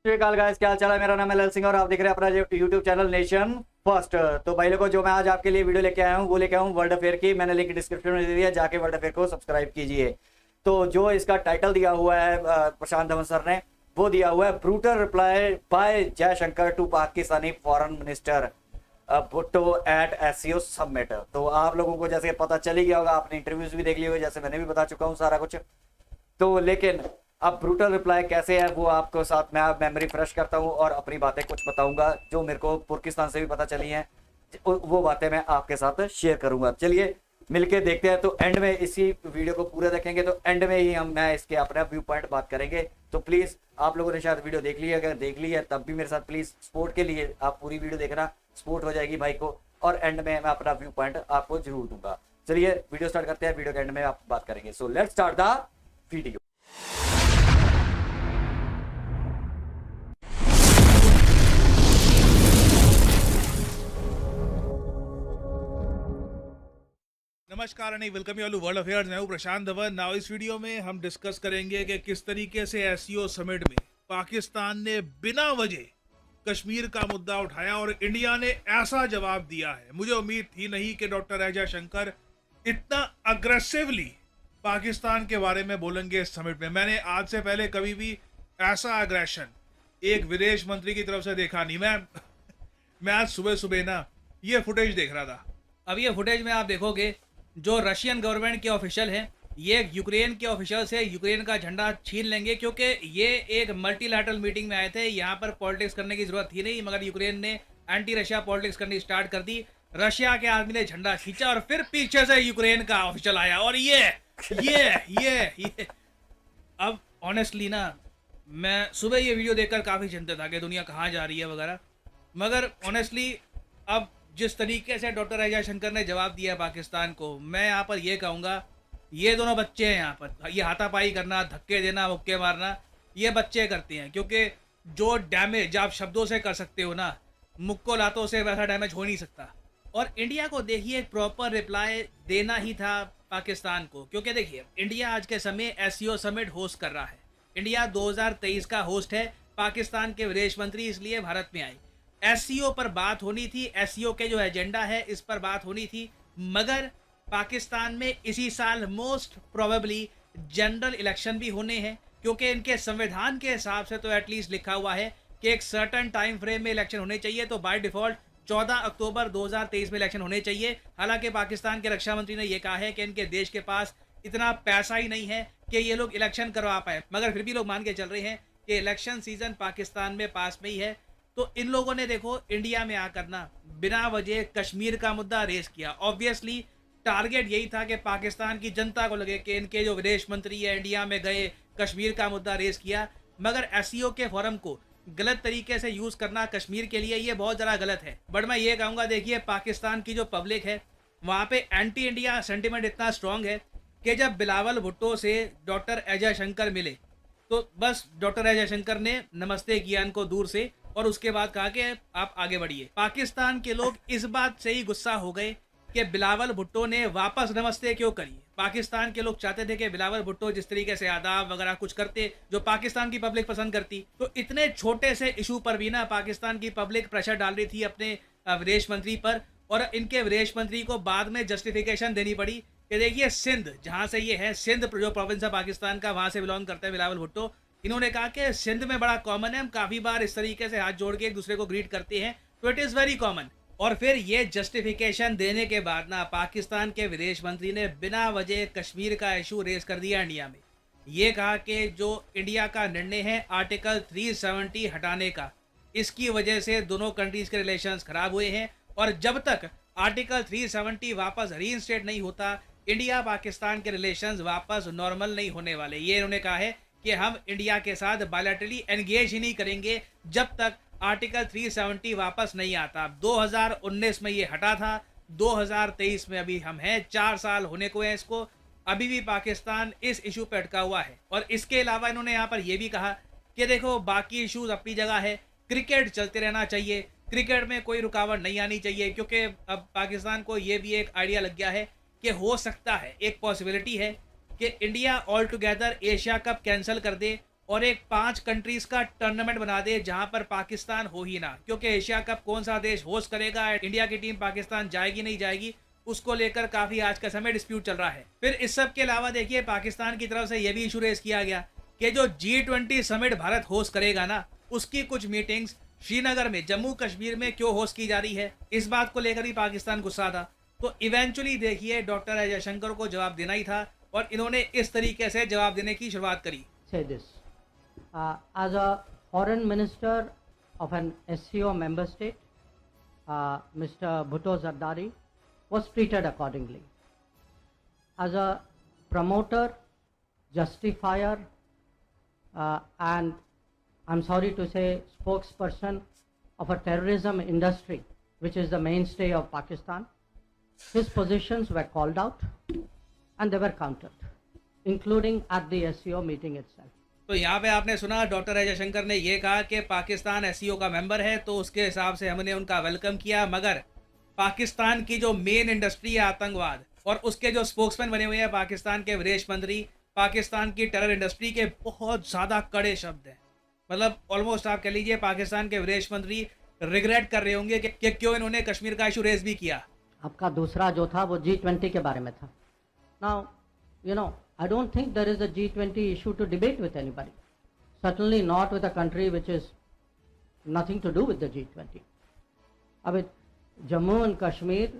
श्रीकाल guys, क्या हाल चाल है। मेरा नाम है लल सिंह और आप देख रहे हैं अपना यूट्यूब चैनल नेशन फर्स्ट। तो भाई लोगों, जो मैं आज आपके लिए वीडियो लेके आया हूँ वो लेके आया हूँ वर्ल्ड अफेयर की। मैंने लिंक डिस्क्रिप्शन में दे दिया, जाके वर्ल्ड अफेयर को सब्सक्राइब कीजिए। तो जो इसका टाइटल दिया हुआ है प्रशांत धवन सर ने, वो दिया हुआ है brutal reply by Jaishankar to Pakistani foreign minister Bhutto at SCO summit. तो आप लोगों को जैसे पता चल ही गया होगा, आपने इंटरव्यूज भी देख लिए होंगे, जैसे मैंने भी बता चुका हूँ सारा कुछ। तो लेकिन अब ब्रूटल रिप्लाई कैसे है वो आपको साथ में आप मेमोरी फ्रेश करता हूँ और अपनी बातें कुछ बताऊंगा जो मेरे को पाकिस्तान से भी पता चली हैं। वो बातें मैं आपके साथ शेयर करूंगा। चलिए मिलके देखते हैं। तो एंड में इसी वीडियो को पूरा देखेंगे तो एंड में ही मैं इसके अपना व्यू पॉइंट बात करेंगे। तो प्लीज आप लोगों ने शायद वीडियो देख ली है, अगर देख ली है तब भी मेरे साथ प्लीज सपोर्ट के लिए आप पूरी वीडियो देखना, सपोर्ट हो जाएगी भाई को। और एंड में मैं अपना व्यू पॉइंट आपको जरूर दूंगा। चलिए वीडियो स्टार्ट करते हैं, वीडियो के एंड में आप बात करेंगे। So let's start the video. नमस्कार and welcome you all to world affairs. मैं हूं प्रशांत धवन। नाउ इस वीडियो में हम डिस्कस करेंगे कि किस तरीके से एससीओ समिट में पाकिस्तान ने बिना वजह कश्मीर का मुद्दा उठाया और इंडिया ने ऐसा जवाब दिया है। मुझे उम्मीद थी नहीं कि डॉक्टर एस जयशंकर इतना अग्रेसिवली पाकिस्तान के बारे में बोलेंगे इस समिट में। मैंने आज से पहले कभी भी ऐसा अग्रेशन एक विदेश मंत्री की तरफ से देखा नहीं। मैं आज सुबह सुबह ना ये फुटेज देख रहा था। अब ये फुटेज में आप देखोगे जो रशियन गवर्नमेंट के ऑफिशियल हैं ये यूक्रेन के ऑफिशियल से यूक्रेन का झंडा छीन लेंगे, क्योंकि ये एक मल्टीलैटरल मीटिंग में आए थे। यहाँ पर पॉलिटिक्स करने की जरूरत थी नहीं, मगर यूक्रेन ने एंटी रशिया पॉलिटिक्स करनी स्टार्ट कर दी। रशिया के आदमी ने झंडा खींचा और फिर पीछे से यूक्रेन का ऑफिशियल आया और ये अब ऑनेस्टली ना, मैं सुबह ये वीडियो देखकर काफ़ी चिंतित था कि दुनिया कहाँ जा रही है वगैरह। मगर ऑनेस्टली अब जिस तरीके से डॉक्टर एस जयशंकर ने जवाब दिया पाकिस्तान को, मैं यहाँ पर ये कहूँगा ये दोनों बच्चे हैं। यहाँ पर ये हाथापाई करना, धक्के देना, मुक्के मारना, ये बच्चे करते हैं। क्योंकि जो डैमेज आप शब्दों से कर सकते हो ना, मुक्को लातों से वैसा डैमेज हो नहीं सकता। और इंडिया को देखिए एक प्रॉपर रिप्लाई देना ही था पाकिस्तान को, क्योंकि देखिए इंडिया आज के समय एससीओ समिट होस्ट कर रहा है। इंडिया 2023 का होस्ट है। पाकिस्तान के विदेश मंत्री इसलिए भारत में आए। एससीओ पर बात होनी थी, एससीओ के जो एजेंडा है इस पर बात होनी थी। मगर पाकिस्तान में इसी साल मोस्ट प्रोबेबली जनरल इलेक्शन भी होने हैं, क्योंकि इनके संविधान के हिसाब से तो एटलीस्ट लिखा हुआ है कि एक सर्टन टाइम फ्रेम में इलेक्शन होने चाहिए। तो बाय डिफॉल्ट 14 अक्टूबर 2023 में इलेक्शन होने चाहिए। हालांकि पाकिस्तान के रक्षा मंत्री ने यह कहा है कि इनके देश के पास इतना पैसा ही नहीं है कि ये लोग इलेक्शन करवा पाए, मगर फिर भी लोग मान के चल रहे हैं कि इलेक्शन सीजन पाकिस्तान में पास में ही है। तो इन लोगों ने देखो इंडिया में आकर ना बिना वजह कश्मीर का मुद्दा रेस किया। ऑब्वियसली टारगेट यही था कि पाकिस्तान की जनता को लगे कि इनके जो विदेश मंत्री है इंडिया में गए, कश्मीर का मुद्दा रेस किया। मगर एससीओ के फोरम को गलत तरीके से यूज करना कश्मीर के लिए ये बहुत ज़्यादा गलत है। बट मैं ये कहूँगा, देखिए पाकिस्तान की जो पब्लिक है वहाँ पे एंटी इंडिया सेंटिमेंट इतना स्ट्रांग है कि जब बिलावल भुट्टो से डॉक्टर एस जयशंकर मिले तो बस डॉक्टर एस जयशंकर ने नमस्ते किया इनको दूर से और उसके बाद कहा कि आप आगे बढ़िए। पाकिस्तान के लोग इस बात से ही गुस्सा हो गए कि बिलावल भुट्टो ने वापस नमस्ते क्यों करी। पाकिस्तान के लोग चाहते थे कि बिलावल भुट्टो जिस तरीके से आदाब वगैरह कुछ करते जो पाकिस्तान की पब्लिक पसंद करती। तो इतने छोटे से इशू पर भी ना पाकिस्तान की पब्लिक प्रेशर डाल रही थी अपने विदेश मंत्री पर, और इनके विदेश मंत्री को बाद में जस्टिफिकेशन देनी पड़ी कि देखिए सिंध जहाँ से ये है, सिंध जो प्रोविंस है पाकिस्तान का, वहाँ से बिलोंग करते हैं बिलावल भुट्टो। इन्होंने कहा कि सिंध में बड़ा कॉमन है, हम काफ़ी बार इस तरीके से हाथ जोड़ के एक दूसरे को ग्रीट करते हैं, तो इट इज़ वेरी कॉमन। और फिर ये जस्टिफिकेशन देने के बाद ना पाकिस्तान के विदेश मंत्री ने बिना वजह कश्मीर का इशू रेस कर दिया इंडिया में। ये कहा कि जो इंडिया का निर्णय है आर्टिकल 370 हटाने का, इसकी वजह से दोनों कंट्रीज के रिलेशंस खराब हुए हैं, और जब तक आर्टिकल 370 वापस रीइंस्टेट नहीं होता इंडिया पाकिस्तान के रिलेशंस वापस नॉर्मल नहीं होने वाले। ये इन्होंने कहा है कि हम इंडिया के साथ बायलैटरली एंगेज ही नहीं करेंगे जब तक आर्टिकल 370 वापस नहीं आता। 2019 में ये हटा था, 2023 में अभी हम हैं, 4 साल होने को है इसको, अभी भी पाकिस्तान इस इशू पे अटका हुआ है। और इसके अलावा इन्होंने यहाँ पर यह भी कहा कि देखो बाकी इशूज अपनी जगह है, क्रिकेट चलते रहना चाहिए, क्रिकेट में कोई रुकावट नहीं आनी चाहिए। क्योंकि अब पाकिस्तान को ये भी एक आइडिया लग गया है कि हो सकता है, एक पॉसिबिलिटी है कि India all together Asia cup cancel कर दे और एक 5 कंट्रीज का टूर्नामेंट बना दे जहां पर पाकिस्तान हो ही ना, क्योंकि एशिया कप कौन सा देश होस्ट करेगा, इंडिया की टीम पाकिस्तान जाएगी नहीं जाएगी, उसको लेकर काफी आज का समय डिस्प्यूट चल रहा है। फिर इस सब के अलावा देखिए पाकिस्तान की तरफ से यह भी इशू रेज किया गया कि जो G20 समिट भारत होस्ट करेगा ना, उसकी कुछ मीटिंग्स श्रीनगर में, जम्मू कश्मीर में क्यों होस्ट की जा रही है, इस बात को लेकर भी पाकिस्तान गुस्सा था। तो इवेंचुअली देखिए डॉक्टर अजय शंकर को जवाब देना ही था और इन्होंने इस तरीके से जवाब देने की शुरुआत करी। Say this. As a foreign minister of an SCO member state, Mr. Bhutto Zardari was treated accordingly. As a promoter, justifier, and I'm sorry to say spokesperson of a terrorism industry, which is the mainstay of Pakistan, his positions were called out and they were countered, including at the SCO meeting itself. तो यहाँ पे आपने सुना doctor Ajay Shankar ने ये कहा कि Pakistan SCO का मेंबर है, तो उसके हिसाब से हमने उनका वेलकम किया, मगर पाकिस्तान की जो मेन इंडस्ट्री है आतंकवाद, और उसके जो स्पोक्समैन बने हुए हैं पाकिस्तान के विदेश मंत्री, पाकिस्तान की टेरर इंडस्ट्री के बहुत ज़्यादा कड़े शब्द हैं। मतलब ऑलमोस्ट आप कह लीजिए पाकिस्तान के विदेश मंत्री रिग्रेट कर रहे होंगे कि क्यों इन्होंने कश्मीर का इशू रेज भी किया। आपका दूसरा जो था वो G20 के बारे में था। Now, you know, I don't think there is a G20 issue to debate with anybody. Certainly not with a country which is nothing to do with the G20. I mean, Jammu and Kashmir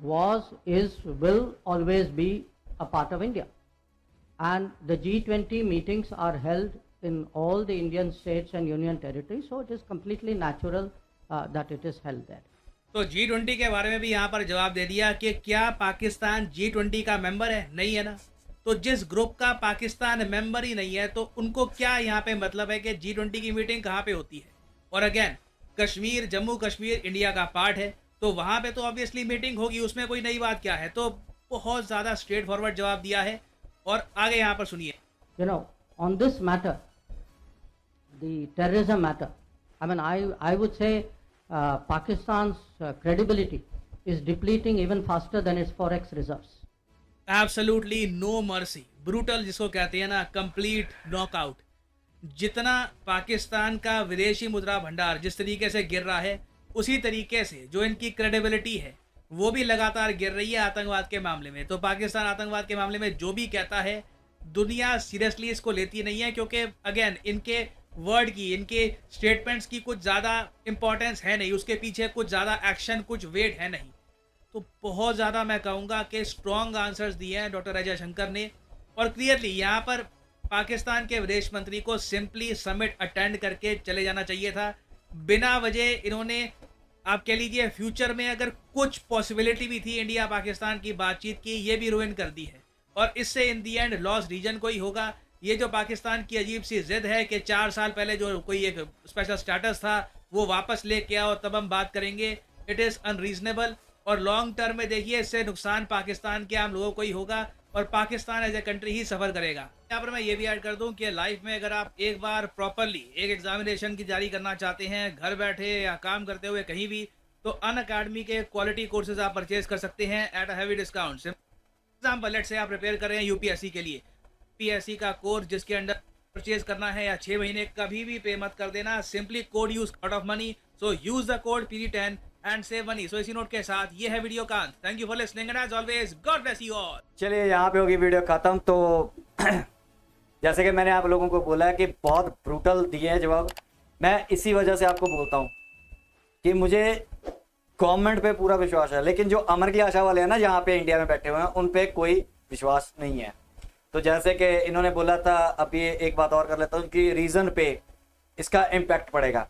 was, is, will always be a part of India. And the G20 meetings are held in all the Indian states and union territories, so it is completely natural that it is held there. तो G20 के बारे में भी यहाँ पर जवाब दे दिया कि क्या पाकिस्तान G20 का मेंबर है? नहीं है ना। तो जिस ग्रुप का पाकिस्तान मेंबर ही नहीं है तो उनको क्या यहाँ पे मतलब है कि G20 की मीटिंग कहाँ पे होती है? और अगेन कश्मीर, जम्मू कश्मीर इंडिया का पार्ट है, तो वहाँ पे तो ऑब्वियसली मीटिंग होगी, उसमें कोई नई बात क्या है। तो बहुत ज़्यादा स्ट्रेट फॉरवर्ड जवाब दिया है। और आगे यहाँ पर सुनिए। You know, on this matter, the terrorism matter, I mean, I would say Pakistan's credibility is depleting even faster than its forex reserves. Absolutely no mercy, brutal जिसको कहते हैं ना, कंप्लीट नॉकआउट। जितना पाकिस्तान का विदेशी मुद्रा भंडार जिस तरीके से गिर रहा है, उसी तरीके से जो इनकी क्रेडिबिलिटी है वो भी लगातार गिर रही है आतंकवाद के मामले में। तो पाकिस्तान आतंकवाद के मामले में जो भी कहता है, दुनिया सीरियसली इसको लेती नहीं है, क्योंकि अगेन इनके वर्ड की, इनके स्टेटमेंट्स की कुछ ज़्यादा इंपॉर्टेंस है नहीं, उसके पीछे कुछ ज़्यादा एक्शन, कुछ वेट है नहीं। तो बहुत ज़्यादा मैं कहूँगा कि स्ट्रॉन्ग आंसर्स दिए हैं डॉक्टर अजय शंकर ने। और क्लियरली यहाँ पर पाकिस्तान के विदेश मंत्री को सिंपली समिट अटेंड करके चले जाना चाहिए था। बिना वजह इन्होंने, आप कह लीजिए फ्यूचर में अगर कुछ पॉसिबिलिटी भी थी इंडिया पाकिस्तान की बातचीत की, ये भी रुइन कर दी है। और इससे इन दी एंड लॉस रीजन को ही होगा। ये जो पाकिस्तान की अजीब सी जिद है कि 4 साल पहले जो कोई एक स्पेशल स्टेटस था वो वापस लेके आओ तब हम बात करेंगे, इट इज़ अनरीजनेबल। और लॉन्ग टर्म में देखिए इससे नुकसान पाकिस्तान के आम लोगों को ही होगा और पाकिस्तान एज ए कंट्री ही सफ़र करेगा। यहाँ पर मैं ये भी ऐड कर दूँ कि लाइफ में अगर आप एक बार प्रॉपरली एक एग्जामिनेशन की जारी करना चाहते हैं, घर बैठे या काम करते हुए कहीं भी, तो अनअकैडमी के क्वालिटी कोर्सेज आप परचेज कर सकते हैं at a heavy discount. Example लेट से आप प्रिपेयर कर रहे हैं यूपीएससी के लिए, पीएससी का कोर्स जिसके अंडर परचेज करना है या 6 महीने कभी भी पे मत कर देना, simply code use out of money. So use the code PD10 and save money. सो इसी नोट के साथ ये है वीडियो का अंत। Thank you for listening and as always God bless you all. चलिए यहाँ पे होगी वीडियो खत्म। तो जैसे कि मैंने आप लोगों को बोला है कि बहुत ब्रूटल दिए हैं जवाब। मैं इसी वजह से आपको बोलता हूँ कि मुझे गवर्नमेंट पे पूरा विश्वास है, लेकिन जो अमर की आशा वाले हैं ना यहाँ पे इंडिया में बैठे हुए हैं, उन पे कोई विश्वास नहीं है। तो जैसे कि इन्होंने बोला था, अब ये एक बात और कर लेता हूँ कि रीजन पे इसका इम्पैक्ट पड़ेगा।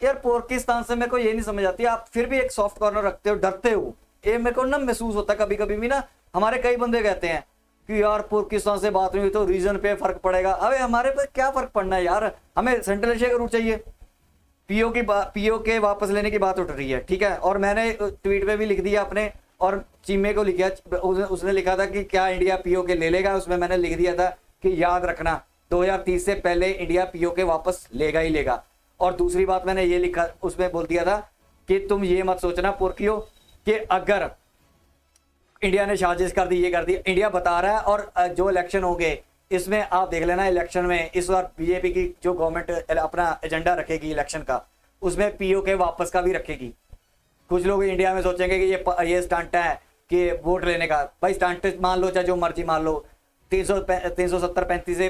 यार पाकिस्तान से मेरे को ये नहीं समझ आती, आप फिर भी एक सॉफ्ट कॉर्नर रखते हो, डरते हो। ये मेरे को ना महसूस होता है कभी कभी भी ना, हमारे कई बंदे कहते हैं कि यार पाकिस्तान से बात नहीं हुई तो रीजन पे फर्क पड़ेगा। अबे हमारे पे क्या फर्क पड़ना है यार, हमें सेंट्रल एशिया का रूट चाहिए। पीओ के वापस लेने की बात उठ रही है, ठीक है। और मैंने ट्वीट पे भी लिख दिया अपने, और चीमे को लिखा, उसने लिखा था कि क्या इंडिया पीओ के ले लेगा। उसमें मैंने लिख दिया था कि याद रखना 2030 से पहले इंडिया पीओ के वापस लेगा ही लेगा। और दूसरी बात मैंने ये लिखा, उसमें बोल दिया था कि तुम ये मत सोचना पुरखियो कि अगर इंडिया ने साजिश कर दी, ये कर दी, इंडिया बता रहा है। और जो इलेक्शन होंगे इसमें आप देख लेना इलेक्शन में इस बार बीजेपी की जो गवर्नमेंट अपना एजेंडा रखेगी इलेक्शन का, उसमें पीओके वापस का भी रखेगी। कुछ लोग इंडिया में सोचेंगे कि ये स्टंट है कि वोट लेने का। भाई स्टंट मान लो चाहे जो मर्जी मान लो, 370-35 से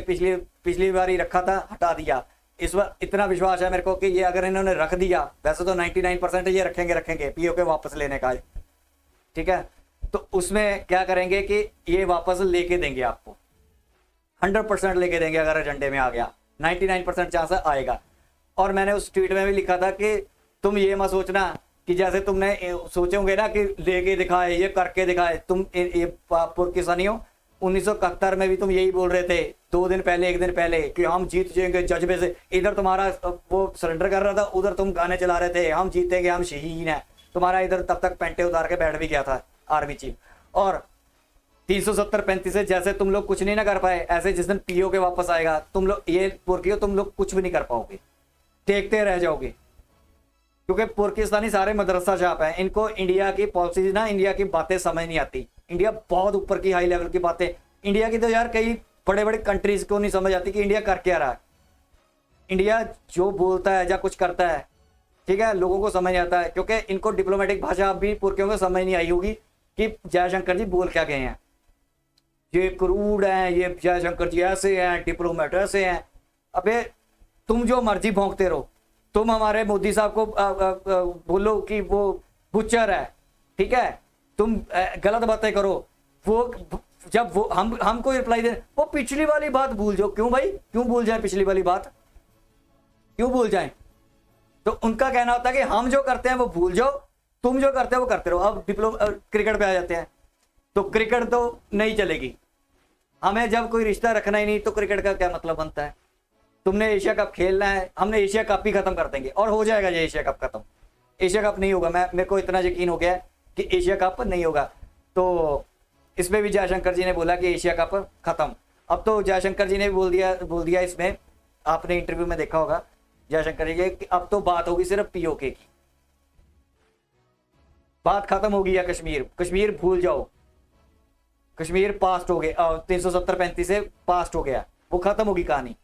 पिछली बार ही रखा था, हटा दिया। इस बार इतना विश्वास है मेरे को कि ये अगर इन्होंने रख दिया, वैसे तो 99% ये रखेंगे पीओके वापस लेने का, ठीक है। तो उसमें क्या करेंगे कि ये वापस लेके देंगे आपको, 100% लेके देंगे। अगर एजेंडे में आ गया 99% चांस आएगा। और मैंने उस ट्वीट में भी लिखा था कि तुम ये मत सोचना कि जैसे तुमने सोचोगे ना कि लेके दिखाए, ये करके दिखाए। तुम ये पाकिस्तानी हो, 1971 में भी तुम यही बोल रहे थे 2 दिन पहले 1 दिन पहले कि हम जीत जाएंगे जज्बे से। इधर तुम्हारा वो सरेंडर कर रहा था, उधर तुम गाने चला रहे थे हम जीतेंगे हम शहीद हैं। तुम्हारा इधर तब तक पेंटे उतार के बैठ भी गया था आर्मी चीफ। और 370-35 से जैसे तुम लोग कुछ नहीं ना कर पाए, ऐसे जिस दिन पीओ के वापस आएगा तुम लोग ये पुरकियो तुम लोग कुछ भी नहीं कर पाओगे, देखते रह जाओगे। क्योंकि पाकिस्तानी सारे मदरसा छाप हैं, इनको इंडिया की पॉलिसी ना, इंडिया की बातें समझ नहीं आती। इंडिया बहुत ऊपर की हाई लेवल की बातें, इंडिया की तो यार कई बड़े बड़े कंट्रीज को नहीं समझ आती कि इंडिया कर क्या रहा है। इंडिया जो बोलता है या कुछ करता है, ठीक है, लोगों को समझ आता है। क्योंकि इनको डिप्लोमेटिक भाषा भी पुरकियों को समझ नहीं आई होगी कि जयशंकर जी बोल क्या गए हैं। ये क्रूड हैं, ये जयशंकर जी ऐसे हैं, डिप्लोमेट ऐसे हैं। अबे तुम जो मर्जी भोंकते रहो, तुम हमारे मोदी साहब को बोलो कि वो बुचर है, ठीक है, तुम गलत बातें करो। वो जब वो हमको रिप्लाई दे, वो पिछली वाली बात भूल जाओ। क्यों भाई, क्यों भूल जाए पिछली वाली बात, क्यों भूल जाए? तो उनका कहना होता है कि हम जो करते हैं वो भूल जाओ, तुम जो करते हो वो करते रहो। अब क्रिकेट पे आ जाते हैं, तो क्रिकेट तो नहीं चलेगी। हमें जब कोई रिश्ता रखना ही नहीं तो क्रिकेट का क्या मतलब बनता है? तुमने एशिया कप खेलना है, हमने एशिया कप ही खत्म कर देंगे और हो जाएगा ये एशिया कप खत्म। एशिया कप नहीं होगा, मेरे को इतना यकीन हो गया है कि एशिया कप नहीं होगा। तो इसमें भी जयशंकर जी ने बोला कि एशिया कप खत्म। अब तो जयशंकर जी ने बोल दिया इसमें, आपने इंटरव्यू में देखा होगा जयशंकर जी कि अब तो बात होगी सिर्फ पीओके की, बात खत्म होगी। या कश्मीर भूल जाओ, कश्मीर पास्ट हो गया, 370-35 से पास्ट हो गया, वो खत्म होगी कहानी।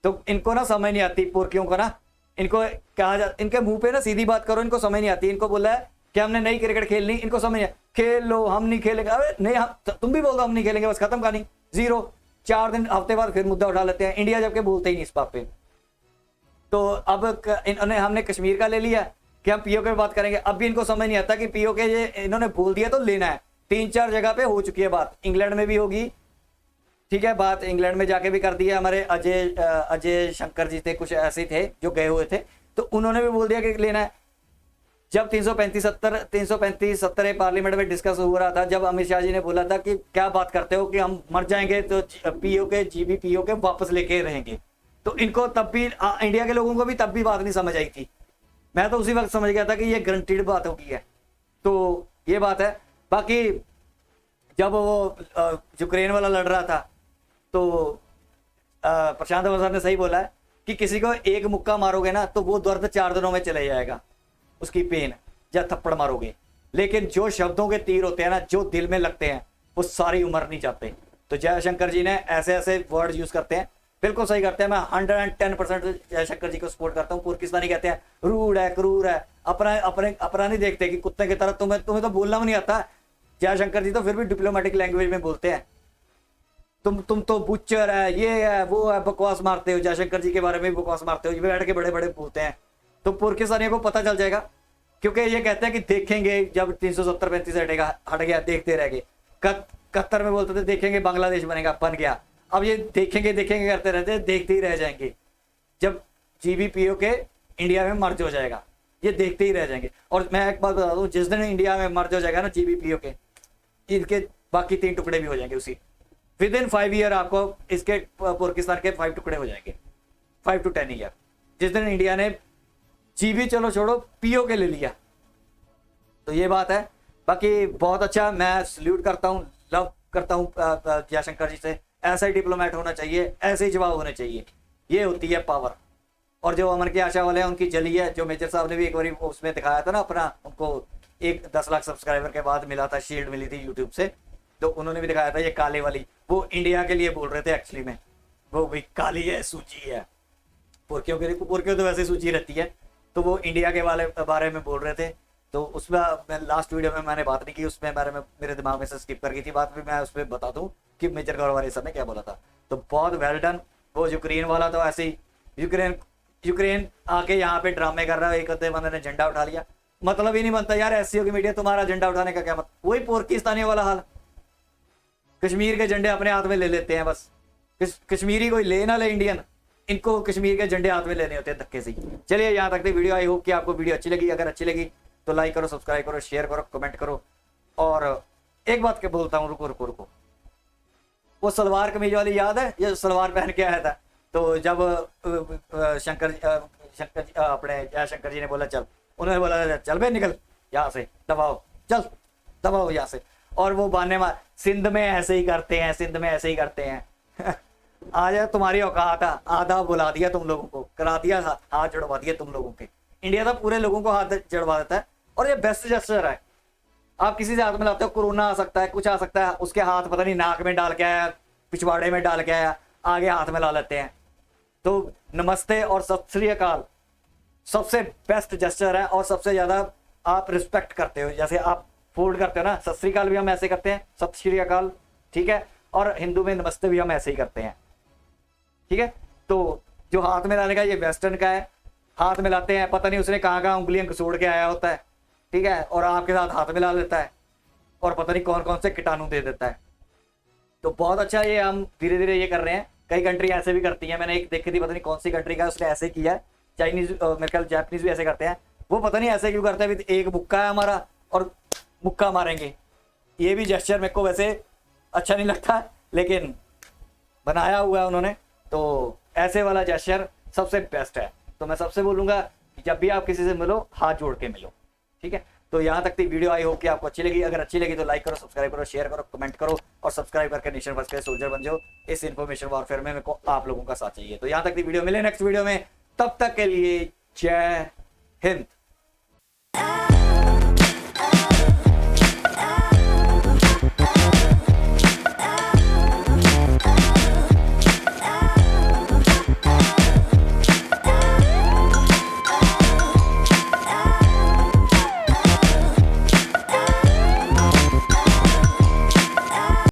तो इनको ना समझ नहीं आती पुरखियों को ना, इनको कहा जा, इनके मुंह पे ना सीधी बात करो, इनको समझ नहीं आती। इनको बोला है कि हमने नई क्रिकेट खेलनी, इनको समझ नहीं, खेल लो, हम नहीं खेलेंगे। अरे नहीं, तुम भी बोल दो हम नहीं खेलेंगे, बस खत्म कहानी, जीरो। 4 दिन हफ्ते बाद फिर मुद्दा उठा लेते हैं, इंडिया जबकि बोलते ही नहीं इस बात पे। तो अब हमने कश्मीर का ले लिया कि हम पीओके पे बात करेंगे। अब भी इनको समझ नहीं आता कि पीओके ये इन्होंने बोल दिया तो लेना है। 3-4 जगह पे हो चुकी है बात, इंग्लैंड में भी होगी, ठीक है, बात इंग्लैंड में जाके भी कर दी है। हमारे अजय शंकर जी थे, कुछ ऐसे थे जो गए हुए थे, तो उन्होंने भी बोल दिया कि लेना है। जब 335-70 पार्लियामेंट में डिस्कस हो रहा था, जब अमित शाह जी ने बोला था कि क्या बात करते हो कि हम मर जाएंगे तो पीओके जीबीपीओके वापस लेके रहेंगे, तो इनको तब भी इंडिया के लोगों को भी तब भी बात नहीं समझ आई थी। मैं तो उसी वक्त समझ गया था कि ये गारंटीड बात होगी है। तो ये बात है। बाकी जब वो यूक्रेन वाला लड़ रहा था तो प्रशांत सर ने सही बोला है कि किसी को एक मुक्का मारोगे ना तो वो दर्द 4 दिनों में चले जाएगा, उसकी पेन, या थप्पड़ मारोगे। लेकिन जो शब्दों के तीर होते हैं ना, जो दिल में लगते हैं, वो सारी उम्र नहीं जाते। तो जयशंकर जी ने ऐसे ऐसे वर्ड यूज करते हैं, बिल्कुल सही करते हैं। मैं 110% जयशंकर जी को सपोर्ट करता हूँ। पाकिस्तानी कहते हैं रूड है, क्रूर है, अपना नहीं देखते कि कुत्ते की तरह। तुम्हें तो बोलना भी नहीं आता। जयशंकर जी तो फिर भी डिप्लोमेटिक लैंग्वेज में बोलते हैं। तुम तो बुच्चर है, ये है, वो है, बकवास मारते हो। जयशंकर जी के बारे में बकवास मारते हो, ये बैठ के बड़े बड़े बोलते हैं। तो पाकिस्तानियों को पता चल जाएगा, क्योंकि ये कहते हैं कि देखेंगे जब 370-35 हट गया, देखते रह गए। कतर में बोलते थे देखेंगे बांग्लादेश बनेगा, बन गया। अब ये देखेंगे करते रहते, देखते ही रह जाएंगे। जब जीबीपीओके इंडिया में मर्ज हो जाएगा, ये देखते ही रह जाएंगे। और मैं एक बात बता दूं, जिस दिन इंडिया में मर्ज हो जाएगा ना जीबीपीओके, इनके बाकी 3 टुकड़े भी हो जाएंगे उसी विद इन 5 ईयर। आपको इसके पाकिस्तान के 5 टुकड़े हो जाएंगे, 5 to 10 ईयर। जिस दिन इंडिया ने जीबी चलो छोड़ो पीओके ले लिया, तो ये बात है। बाकी बहुत अच्छा, मैं सल्यूट करता हूँ, लव करता हूँ जयशंकर जी से। ऐसा ही डिप्लोमेट होना चाहिए, ऐसे ही जवाब होने चाहिए, ये होती है पावर। और जो अमन की आशा वाले हैं उनकी जली है। जो मेजर साहब ने भी एक बार उसमें दिखाया था ना अपना, उनको 10 लाख सब्सक्राइबर के बाद मिला था, शील्ड मिली थी यूट्यूब से, तो उन्होंने भी दिखाया था ये काले वाली, वो इंडिया के लिए बोल रहे थे एक्चुअली में, वो भाई काली है सूची है, पुरखियों तो वैसे सूची रहती है, तो वो इंडिया के बारे में बोल रहे थे। तो उसमें मैं लास्ट वीडियो में मैंने बात नहीं की, उसमें मेरे दिमाग में से स्किप कर गई थी बात, भी मैं उस पर बता दूं कि मेजर गौरव ने क्या बोला था। तो बहुत वेल डन। वो यूक्रेन वाला तो ऐसे ही यूक्रेन आके यहाँ पे ड्रामे कर रहा है, एक अद्धे बंदे ने झंडा उठा लिया, मतलब ही नहीं बनता यार एससीओ की मीडिया, तुम्हारा झंडा उठाने का क्या मतलब, वही पाकिस्तानी वाला हाल, कश्मीर के झंडे अपने हाथ में ले लेते हैं बस, कश्मीरी कोई ले ना ले इंडियन, इनको कश्मीर के झंडे हाथ में लेने होते हैं धक्के से। चलिए यहाँ तक थी वीडियो, आई होप कि आपको वीडियो अच्छी लगी, अगर अच्छी लगी तो लाइक करो, सब्सक्राइब करो, शेयर करो, कमेंट करो। और एक बात के बोलता हूँ, रुको, वो सलवार कमीज वाली याद है, ये सलवार पहन के आया था, तो जब शंकर अपने जयशंकर जी ने बोला चल, उन्होंने बोला चल बे निकल यहाँ से, दबाओ चल दबाओ यहाँ से, और वो बहाने मार, सिंध में ऐसे ही करते हैं, सिंध में ऐसे ही करते हैं आज तुम्हारी औकात है, आधा बुला दिया तुम लोगों को, करा दिया, हाथ जड़वा दिए तुम लोगों के। इंडिया तो पूरे लोगों को हाथ जड़वा देता है, और ये बेस्ट जेस्चर है। आप किसी से हाथ मिलाते हो, कोरोना आ सकता है, कुछ आ सकता है, उसके हाथ पता नहीं नाक में डाल के आया, पिछवाड़े में डाल के आया, आगे हाथ मिला लेते हैं। तो नमस्ते और सत श्री अकाल सबसे बेस्ट जेस्चर है, और सबसे ज्यादा आप रिस्पेक्ट करते हो, जैसे आप फोल्ड करते हो ना, सत श्री अकाल भी हम ऐसे करते हैं, सत श्री अकाल, ठीक है, और हिंदू में नमस्ते भी हम ऐसे ही करते हैं, ठीक है। तो जो हाथ मिलाने का ये वेस्टर्न का है, हाथ मिलाते हैं, पता नहीं उसने कहाँ उंगलियां घसोड़ के आया होता है, ठीक है, और आपके साथ हाथ मिला लेता है, और पता नहीं कौन कौन से कीटाणु दे देता है। तो बहुत अच्छा, ये हम धीरे धीरे ये कर रहे हैं, कई कंट्री ऐसे भी करती है, मैंने एक देखी थी, पता नहीं कौन सी कंट्री का, उसने ऐसे किया है, चाइनीज मेरे ख्याल जापानीज भी ऐसे करते हैं, वो पता नहीं ऐसे क्यों करते हैं, एक मुक्का है हमारा और मुक्का मारेंगे, ये भी जेस्चर मेरे को वैसे अच्छा नहीं लगता, लेकिन बनाया हुआ है उन्होंने, तो ऐसे वाला जेस्चर सबसे बेस्ट है। तो मैं सबसे बोलूंगा कि जब भी आप किसी से मिलो, हाथ जोड़ के मिलो, ठीक है। तो यहाँ तक थी वीडियो, आई होप कि आपको अच्छी लगी, अगर अच्छी लगी तो लाइक करो, सब्सक्राइब करो, शेयर करो, कमेंट करो, और सब्सक्राइब करके नेशन फर्स्ट के सोल्जर बन जाओ। इस इन्फॉर्मेशन वॉरफेयर में मेरे को आप लोगों का साथ चाहिए। तो यहाँ तक थी वीडियो, मिले नेक्स्ट वीडियो में, तब तक के लिए जय हिंद।